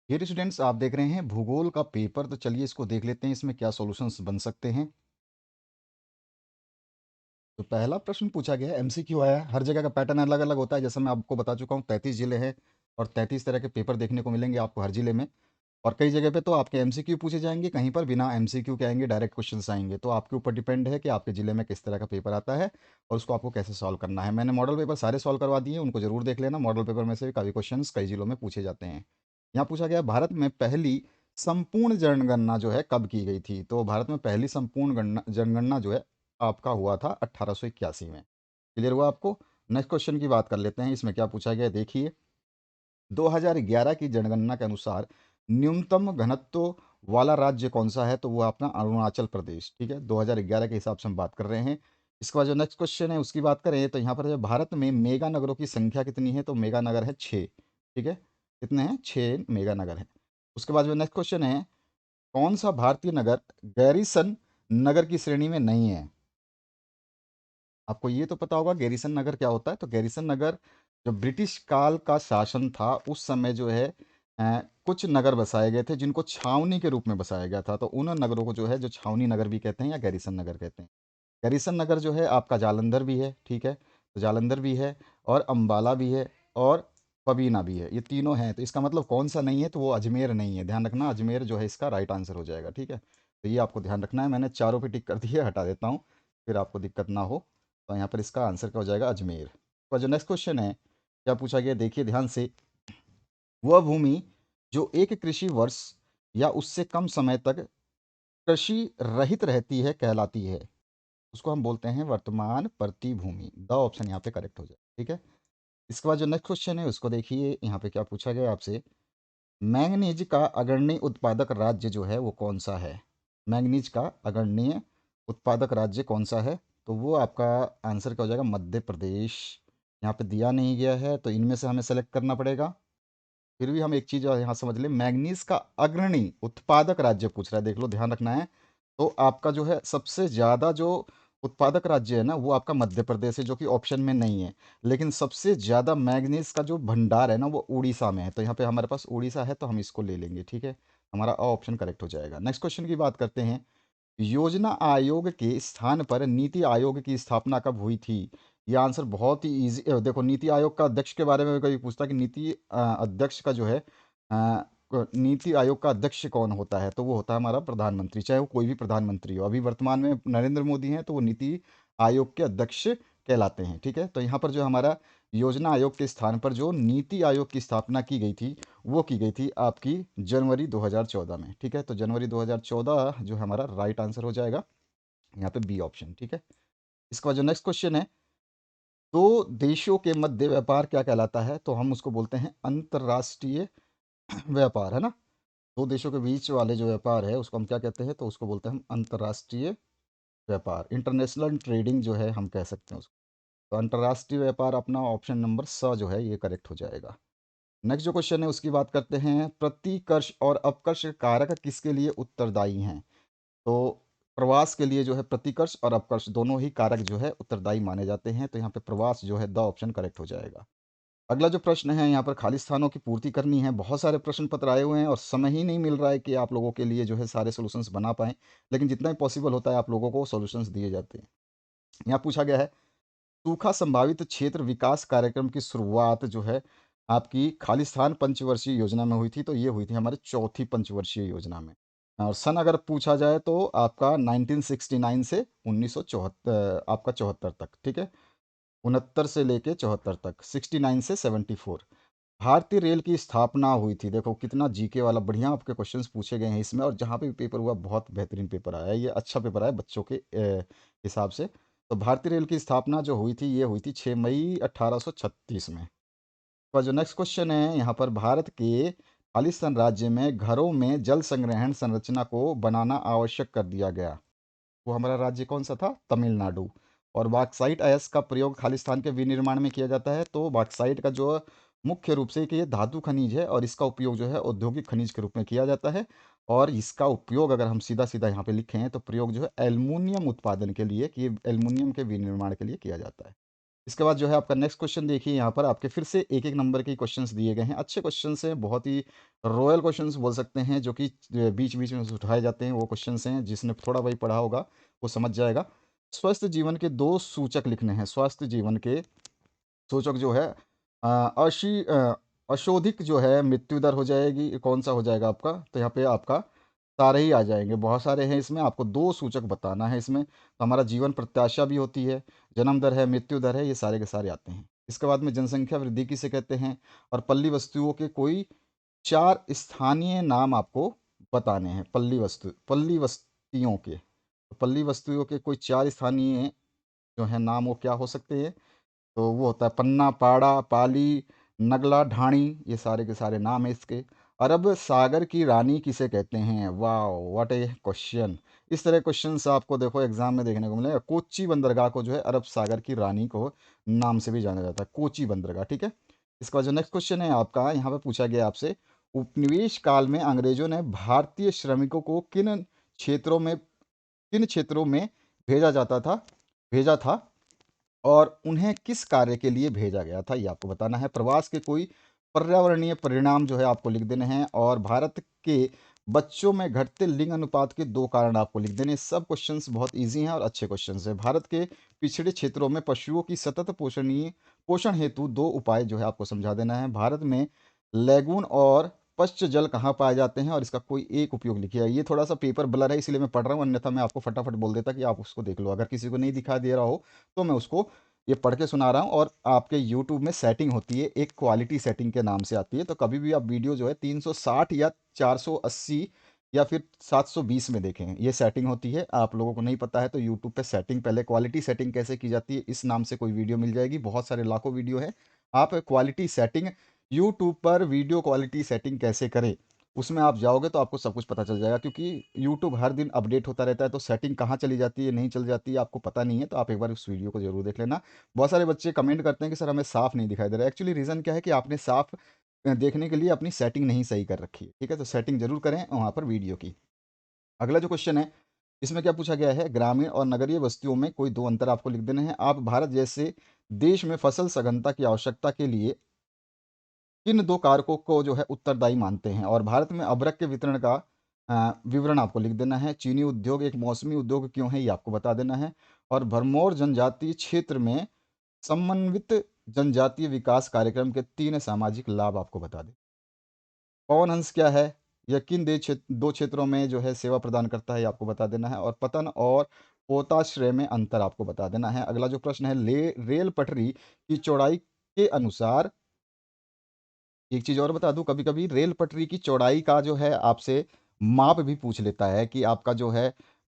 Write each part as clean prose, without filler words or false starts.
Dear students, आप देख रहे हैं भूगोल का पेपर। तो चलिए इसको देख लेते हैं, इसमें क्या सॉल्यूशंस बन सकते हैं। तो पहला प्रश्न पूछा गया है, एमसीक्यू आया है। हर जगह का पैटर्न अलग अलग होता है। जैसा मैं आपको बता चुका हूँ, 33 जिले हैं और 33 तरह के पेपर देखने को मिलेंगे आपको हर जिले में। और कई जगह पे तो आपके एमसीक्यू पूछे जाएंगे, कहीं पर बिना एमसीक्यू के आएंगे, डायरेक्ट क्वेश्चंस आएंगे। तो आपके ऊपर डिपेंड है कि आपके ज़िले में किस तरह का पेपर आता है और उसको आपको कैसे सॉल्व करना है। मैंने मॉडल पेपर सारे सॉल्व करवा दिए, उनको जरूर देख लेना। मॉडल पेपर में से काफ़ी क्वेश्चंस कई जिलों में पूछे जाते हैं। यहाँ पूछा गया, भारत में पहली संपूर्ण जनगणना जो है कब की गई थी। तो भारत में पहली संपूर्ण जनगणना जो है आपका हुआ था 1881 में। क्लियर हुआ आपको। नेक्स्ट क्वेश्चन की बात कर लेते हैं, इसमें क्या पूछा गया है, देखिए। 2011 की जनगणना के अनुसार न्यूनतम घनत्व वाला राज्य कौन सा है। तो वो अपना अरुणाचल प्रदेश। ठीक है, 2011 के हिसाब से हम बात कर रहे हैं। इसके बाद जो नेक्स्ट क्वेश्चन है उसकी बात करें तो यहाँ पर जो भारत में मेगा नगरों की संख्या कितनी है। तो मेगा नगर है 6। ठीक है, कितने हैं, 6 मेगा नगर है। उसके बाद जो नेक्स्ट क्वेश्चन है, कौन सा भारतीय नगर गैरीसन नगर की श्रेणी में नहीं है। आपको ये तो पता होगा गैरीसन नगर क्या होता है। तो गैरीसन नगर जो ब्रिटिश काल का शासन था उस समय जो है कुछ नगर बसाए गए थे जिनको छावनी के रूप में बसाया गया था। तो उन नगरों को जो है जो छावनी नगर भी कहते हैं या गैरीसन नगर कहते हैं। गैरीसन नगर जो है आपका जालंधर भी है। ठीक है, तो जालंधर भी है और अंबाला भी है और पबीना भी है। ये तीनों हैं। तो इसका मतलब कौन सा नहीं है, तो वो अजमेर नहीं है। ध्यान रखना, अजमेर जो है इसका राइट आंसर हो जाएगा। ठीक है, तो ये आपको ध्यान रखना है। मैंने चारों पे टिक कर दिए, हटा देता हूँ फिर आपको दिक्कत ना हो। तो यहाँ पर इसका आंसर क्या हो जाएगा, अजमेर। तो जो नेक्स्ट क्वेश्चन है, क्या पूछा गया, देखिए ध्यान से। वह भूमि जो एक कृषि वर्ष या उससे कम समय तक कृषि रहित रहती है कहलाती है। उसको हम बोलते हैं वर्तमान प्रतिभूमि। द ऑप्शन यहाँ पे करेक्ट हो जाए। ठीक है, इसके बाद जो नेक्स्ट क्वेश्चन है उसको देखिए। यहाँ पे क्या पूछा गया आपसे, मैंगनीज का अग्रणी उत्पादक राज्य जो है वो कौन सा है। मैंगनीज का अग्रणी उत्पादक राज्य कौन सा है। तो वो आपका आंसर क्या हो जाएगा, मध्य प्रदेश। यहाँ पे दिया नहीं गया है तो इनमें से हमें सेलेक्ट करना पड़ेगा। फिर भी हम एक चीज़ यहाँ समझ लें, मैंगनीज का अग्रणी उत्पादक राज्य पूछ रहा है, देख लो, ध्यान रखना है। तो आपका जो है सबसे ज़्यादा जो उत्पादक राज्य है ना वो आपका मध्य प्रदेश है, जो कि ऑप्शन में नहीं है। लेकिन सबसे ज़्यादा मैंगनीज का जो भंडार है ना वो उड़ीसा में है। तो यहाँ पे हमारे पास उड़ीसा है तो हम इसको ले लेंगे। ठीक है, हमारा ऑप्शन करेक्ट हो जाएगा। नेक्स्ट क्वेश्चन की बात करते हैं, योजना आयोग के स्थान पर नीति आयोग की स्थापना कब हुई थी। ये आंसर बहुत ही इजी। देखो, नीति आयोग का अध्यक्ष के बारे में कभी पूछता कि नीति अध्यक्ष का जो है नीति आयोग का अध्यक्ष कौन होता है। तो वो होता है हमारा प्रधानमंत्री, चाहे वो कोई भी प्रधानमंत्री हो। अभी वर्तमान में नरेंद्र मोदी हैं तो वो नीति आयोग के अध्यक्ष कहलाते हैं। ठीक है, तो यहाँ पर जो हमारा योजना आयोग के स्थान पर जो नीति आयोग की स्थापना की गई थी वो की गई थी आपकी जनवरी 2014 में। ठीक है, तो जनवरी 2014 जो हमारा राइट आंसर हो जाएगा यहाँ पे बी ऑप्शन। ठीक है, इसके बाद जो नेक्स्ट क्वेश्चन है, दो देशों के मध्य व्यापार क्या कहलाता है। तो हम उसको बोलते हैं अंतर्राष्ट्रीय व्यापार, है ना। दो देशों के बीच वाले जो व्यापार है उसको हम क्या कहते हैं, तो उसको बोलते हैं हम अंतर्राष्ट्रीय व्यापार, इंटरनेशनल ट्रेडिंग जो है हम कह सकते हैं उसको। तो अंतर्राष्ट्रीय व्यापार अपना ऑप्शन नंबर स जो है ये करेक्ट हो जाएगा। नेक्स्ट जो क्वेश्चन है उसकी बात करते हैं, प्रतिकर्ष और अपकर्ष कारक किसके लिए उत्तरदायी हैं। तो प्रवास के लिए जो है प्रतिकर्ष और अपकर्ष दोनों ही कारक जो है उत्तरदायी माने जाते हैं। तो यहाँ पे प्रवास जो है द ऑप्शन करेक्ट हो जाएगा। अगला जो प्रश्न है, यहाँ पर खाली स्थानों की पूर्ति करनी है। बहुत सारे प्रश्न पत्र आए हुए हैं और समय ही नहीं मिल रहा है कि आप लोगों के लिए जो है सारे सॉल्यूशंस बना पाएँ। लेकिन जितना भी पॉसिबल होता है आप लोगों को सॉल्यूशंस दिए जाते हैं। यहाँ पूछा गया है, सूखा संभावित क्षेत्र विकास कार्यक्रम की शुरुआत जो है आपकी खालिस्तान पंचवर्षीय योजना में हुई थी। तो ये हुई थी हमारे चौथी पंचवर्षीय योजना में। और सन अगर पूछा जाए तो आपका 1969 से 1974, आपका 74 तक। ठीक है, 69 से लेके 74 तक, 69 से 74। भारतीय रेल की स्थापना हुई थी। देखो कितना जीके वाला बढ़िया आपके क्वेश्चंस पूछे गए हैं इसमें। और जहाँ पे भी पेपर हुआ बहुत बेहतरीन पेपर आया है, ये अच्छा पेपर आया बच्चों के हिसाब से। तो भारतीय रेल की स्थापना जो हुई थी ये हुई थी 6 मई 1836 में। और जो नेक्स्ट क्वेश्चन है, यहाँ पर भारत के खालिस्तान राज्य में घरों में जल संग्रहण संरचना को बनाना आवश्यक कर दिया गया। वो हमारा राज्य कौन सा था, तमिलनाडु। और बॉक्साइट अयस्क का प्रयोग खालिस्तान के विनिर्माण में किया जाता है। तो बॉक्साइट का जो मुख्य रूप से कि ये धातु खनिज है और इसका उपयोग जो है औद्योगिक खनिज के रूप में किया जाता है। और इसका उपयोग अगर हम सीधा सीधा यहाँ पे लिखें तो प्रयोग जो है एल्युमिनियम उत्पादन के लिए, कि एल्युमिनियम के विनिर्माण के लिए किया जाता है। इसके बाद जो है आपका नेक्स्ट क्वेश्चन देखिए, यहाँ पर आपके फिर से एक-एक नंबर के क्वेश्चंस दिए गए हैं। अच्छे क्वेश्चंस हैं, बहुत ही रॉयल क्वेश्चंस बोल सकते हैं, जो कि बीच-बीच में से उठाए जाते हैं, वो क्वेश्चंस हैं। जिसने थोड़ा बहुत पढ़ा होगा, वो समझ जाएगा। स्वस्थ जीवन के 2 सूचक लिखने हैं। स्वस्थ जीवन के सूचक जो है अ, अशोधिक जो है मृत्यु दर हो जाएगी, कौन-सा हो जाएगा आपका? तो यहाँ पे आपका सारे ही आ जाएँगे, बहुत सारे हैं इसमें, आपको 2 सूचक बताना है इसमें। तो हमारा जीवन प्रत्याशा भी होती है, जन्म दर है, मृत्यु दर है, ये सारे के सारे आते हैं। इसके बाद में जनसंख्या वृद्धि किसे कहते हैं? और पल्ली वस्तुओं के कोई 4 स्थानीय नाम आपको बताने हैं। पल्ली बस्तियों के। तो पल्ली बस्तियों के कोई 4 स्थानीय जो हैं नाम, वो क्या हो सकते हैं? तो वो होता है पन्ना, पाड़ा, पाली, नगला, ढाणी, ये सारे के सारे नाम हैं इसके। अरब सागर की रानी किसे कहते हैं? वाओ! What A question! इस तरह क्वेश्चन्स आपको देखो एग्ज़ाम में देखने को मिलेगा। कोच्चि बंदरगाह को जो है अरब सागर की रानी को नाम से भी जाना जाता है, कोच्चि बंदरगाह, ठीक है? इसका जो नेक्स्ट क्वेश्चन है आपका, यहाँ पे पूछा गया आपसे, उपनिवेश काल में अंग्रेज़ों ने भारतीय श्रमिकों को किन क्षेत्रों में भेजा था और उन्हें किस कार्य के लिए भेजा गया था, ये आपको बताना है। प्रवास के कोई पर्यावरणीय परिणाम जो है आपको लिख देने हैं, और भारत के बच्चों में घटते लिंग अनुपात के 2 कारण आपको लिख देने हैं। सब क्वेश्चंस बहुत ईजी हैं और अच्छे क्वेश्चंस हैं। भारत के पिछड़े क्षेत्रों में पशुओं की सतत पोषण हेतु 2 उपाय जो है आपको समझा देना है। भारत में लैगून और पश्च जल कहाँ पाए जाते हैं, और इसका कोई एक उपयोग लिखिए। ये थोड़ा सा पेपर ब्लर है, इसलिए मैं पढ़ रहा हूँ, अन्यथा मैं आपको फटाफट बोल देता कि आप उसको देख लो। अगर किसी को नहीं दिखा दे रहा हो तो मैं उसको ये पढ़ के सुना रहा हूँ। और आपके यूट्यूब में सेटिंग होती है, एक क्वालिटी सेटिंग के नाम से आती है, तो कभी भी आप वीडियो जो है 360 या 480 या फिर 720 में देखें, ये सेटिंग होती है। आप लोगों को नहीं पता है तो यूट्यूब पे सेटिंग, पहले क्वालिटी सेटिंग कैसे की जाती है, इस नाम से कोई वीडियो मिल जाएगी, बहुत सारे लाखों वीडियो है। आप क्वालिटी सेटिंग, यूट्यूब पर वीडियो क्वालिटी सेटिंग कैसे करें, उसमें आप जाओगे तो आपको सब कुछ पता चल जाएगा, क्योंकि यूट्यूब हर दिन अपडेट होता रहता है, तो सेटिंग कहाँ चली जाती है, नहीं चल जाती है, आपको पता नहीं है, तो आप एक बार उस वीडियो को जरूर देख लेना। बहुत सारे बच्चे कमेंट करते हैं कि सर हमें साफ नहीं दिखाई दे रहा है। एक्चुअली रीज़न क्या है कि आपने साफ देखने के लिए अपनी सेटिंग नहीं सही कर रखी है, ठीक है? तो सेटिंग जरूर करें वहाँ पर वीडियो की। अगला जो क्वेश्चन है, इसमें क्या पूछा गया है? ग्रामीण और नगरीय बस्तियों में कोई 2 अंतर आपको लिख देने हैं। आप भारत जैसे देश में फसल सघनता की आवश्यकता के लिए किन 2 कारकों को जो है उत्तरदायी मानते हैं? और भारत में अभ्रक के वितरण का विवरण आपको लिख देना है। चीनी उद्योग एक मौसमी उद्योग क्यों है, ये आपको बता देना है। और भरमौर जनजातीय क्षेत्र में समन्वित जनजातीय विकास कार्यक्रम के 3 सामाजिक लाभ आपको बता दें। पवन हंस क्या है? यह किन 2 क्षेत्रों में जो है सेवा प्रदान करता है, ये आपको बता देना है। और पतन और पोताश्रय में अंतर आपको बता देना है। अगला जो प्रश्न है, रेल पटरी की चौड़ाई के अनुसार, एक चीज़ और बता दूँ, कभी-कभी रेल पटरी की चौड़ाई का जो है आपसे माप भी पूछ लेता है कि आपका जो है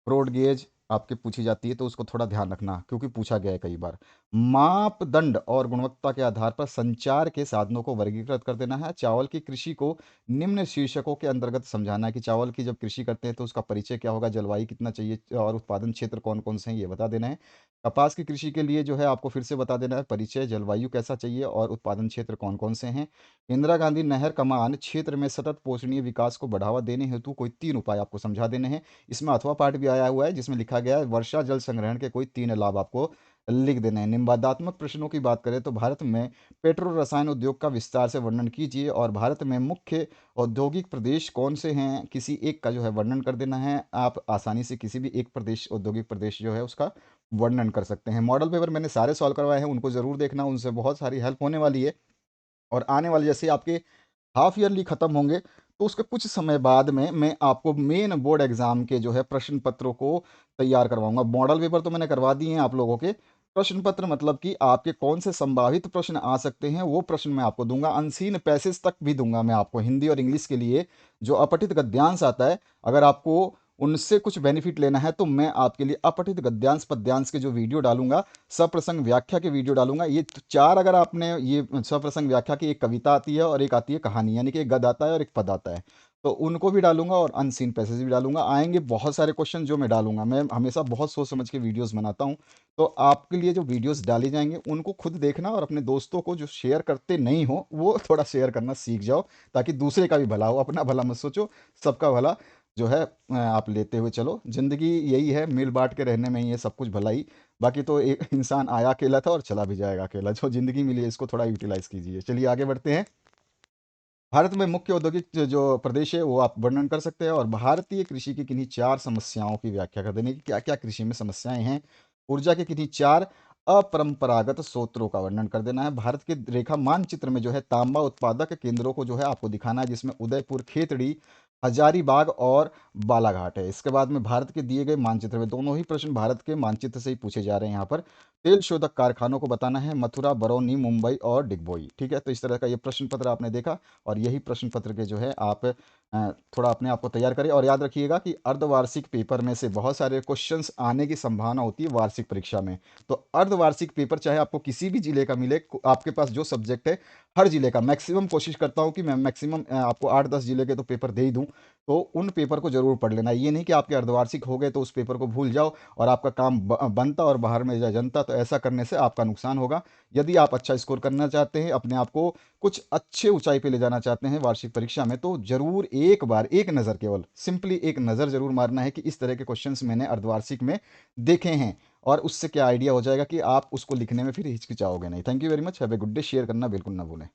ब्रॉड गेज आपके पूछी जाती है, तो उसको थोड़ा ध्यान रखना, क्योंकि पूछा गया है कई बार। मापदंड और गुणवत्ता के आधार पर संचार के साधनों को वर्गीकृत कर देना है। चावल की कृषि को निम्न शीर्षकों के अंतर्गत समझाना है कि चावल की जब कृषि करते हैं तो उसका परिचय क्या होगा, जलवायु कितना चाहिए और उत्पादन क्षेत्र कौन-कौन से हैं, ये बता देना है। कपास की कृषि के लिए जो है आपको फिर से बता देना है, परिचय, जलवायु कैसा चाहिए और उत्पादन क्षेत्र कौन-कौन से हैं। इंदिरा गांधी नहर कमान क्षेत्र में सतत पोषणीय विकास को बढ़ावा देने हेतु कोई 3 उपाय आपको समझा देने हैं। इसमें अथवा पाठ भी आया हुआ है, जिसमें लिखा गया है वर्षा जल संग्रहण के कोई 3 लाभ आपको लिख देने हैं। निबंधात्मक प्रश्नों की बात करें तो भारत में पेट्रो रसायन उद्योग का विस्तार से वर्णन कीजिए, और भारत में मुख्य औद्योगिक प्रदेश कौन से हैं, किसी एक का जो है वर्णन कर देना है। आप आसानी से किसी भी एक प्रदेश, औद्योगिक प्रदेश जो है उसका वर्णन कर सकते हैं। मॉडल पेपर मैंने सारे सॉल्व करवाए हैं, उनको ज़रूर देखना, उनसे बहुत सारी हेल्प होने वाली है। और आने वाले जैसे आपके हाफ ईयरली खत्म होंगे, तो उसके कुछ समय बाद में मैं आपको मेन बोर्ड एग्जाम के जो है प्रश्न पत्रों को तैयार करवाऊंगा। मॉडल पेपर तो मैंने करवा दिए हैं आप लोगों के, प्रश्न पत्र मतलब कि आपके कौन से संभावित प्रश्न आ सकते हैं वो प्रश्न मैं आपको दूंगा। अनसीन पैसेज तक भी दूंगा मैं आपको, हिंदी और इंग्लिश के लिए जो अपठित गद्यांश आता है, अगर आपको उनसे कुछ बेनिफिट लेना है तो मैं आपके लिए अपठित गद्यांश पद्यांश के जो वीडियो डालूंगा, सप्रसंग व्याख्या के वीडियो डालूंगा। ये 4, अगर आपने ये सप्रसंग व्याख्या की, एक कविता आती है और एक आती है कहानी, यानी कि एक गद आता है और एक पद आता है, तो उनको भी डालूंगा और अनसीन पैसेज भी डालूंगा। आएंगे बहुत सारे क्वेश्चन जो मैं डालूंगा, मैं हमेशा बहुत सोच समझ के वीडियोस बनाता हूँ। तो आपके लिए जो वीडियोस डाली जाएंगे उनको खुद देखना, और अपने दोस्तों को जो शेयर करते नहीं हो वो थोड़ा शेयर करना सीख जाओ, ताकि दूसरे का भी भला हो। अपना भला मत सोचो, सबका भला जो है आप लेते हुए चलो। ज़िंदगी यही है, मिल बाँट के रहने में ही है सब कुछ भलाई। बाकी तो एक इंसान आया अकेला था और चला भी जाएगा अकेला। जो ज़िंदगी मिली है इसको थोड़ा यूटिलाइज़ कीजिए। चलिए आगे बढ़ते हैं। भारत में मुख्य औद्योगिक जो प्रदेश है वो आप वर्णन कर सकते हैं, और भारतीय कृषि की किन्हीं 4 समस्याओं की व्याख्या कर देने की क्या-क्या कृषि में समस्याएँ हैं। ऊर्जा के किन्हीं 4 अपरंपरागत स्रोतों का वर्णन कर देना है। भारत के रेखा मानचित्र में जो है तांबा उत्पादक केंद्रों को जो है आपको दिखाना है, जिसमें उदयपुर, खेतड़ी, हजारीबाग और बालाघाट है। इसके बाद में भारत के दिए गए मानचित्र में, दोनों ही प्रश्न भारत के मानचित्र से ही पूछे जा रहे हैं यहाँ पर। तेल शोधक कारखानों को बताना है, मथुरा, बरौनी, मुंबई और डिगबोई। ठीक है, तो इस तरह का ये प्रश्न पत्र आपने देखा, और यही प्रश्न पत्र के जो है आप थोड़ा अपने आप को तैयार करें। और याद रखिएगा कि अर्धवार्षिक पेपर में से बहुत सारे क्वेश्चंस आने की संभावना होती है वार्षिक परीक्षा में। तो अर्धवार्षिक पेपर चाहे आपको किसी भी जिले का मिले, आपके पास जो सब्जेक्ट है, हर जिले का मैक्सिमम कोशिश करता हूँ कि मैं मैक्सिमम आपको 8-10 जिले के तो पेपर दे ही दूँ। तो उन पेपर को जरूर पढ़ लेना। ये नहीं कि आपके अर्धवार्षिक हो गए तो उस पेपर को भूल जाओ और आपका काम बनता और बाहर में जाए जनता, तो ऐसा करने से आपका नुकसान होगा। यदि आप अच्छा स्कोर करना चाहते हैं, अपने आप को कुछ अच्छे ऊंचाई पे ले जाना चाहते हैं वार्षिक परीक्षा में, तो जरूर एक बार एक नज़र, केवल सिंपली एक नज़र जरूर मारना है कि इस तरह के क्वेश्चंस मैंने अर्धवार्षिक में देखे हैं, और उससे क्या आइडिया हो जाएगा कि आप उसको लिखने में फिर हिचकिचाओगे नहीं। Thank you very much, have a good day. Share करना बिल्कुल ना भूलें।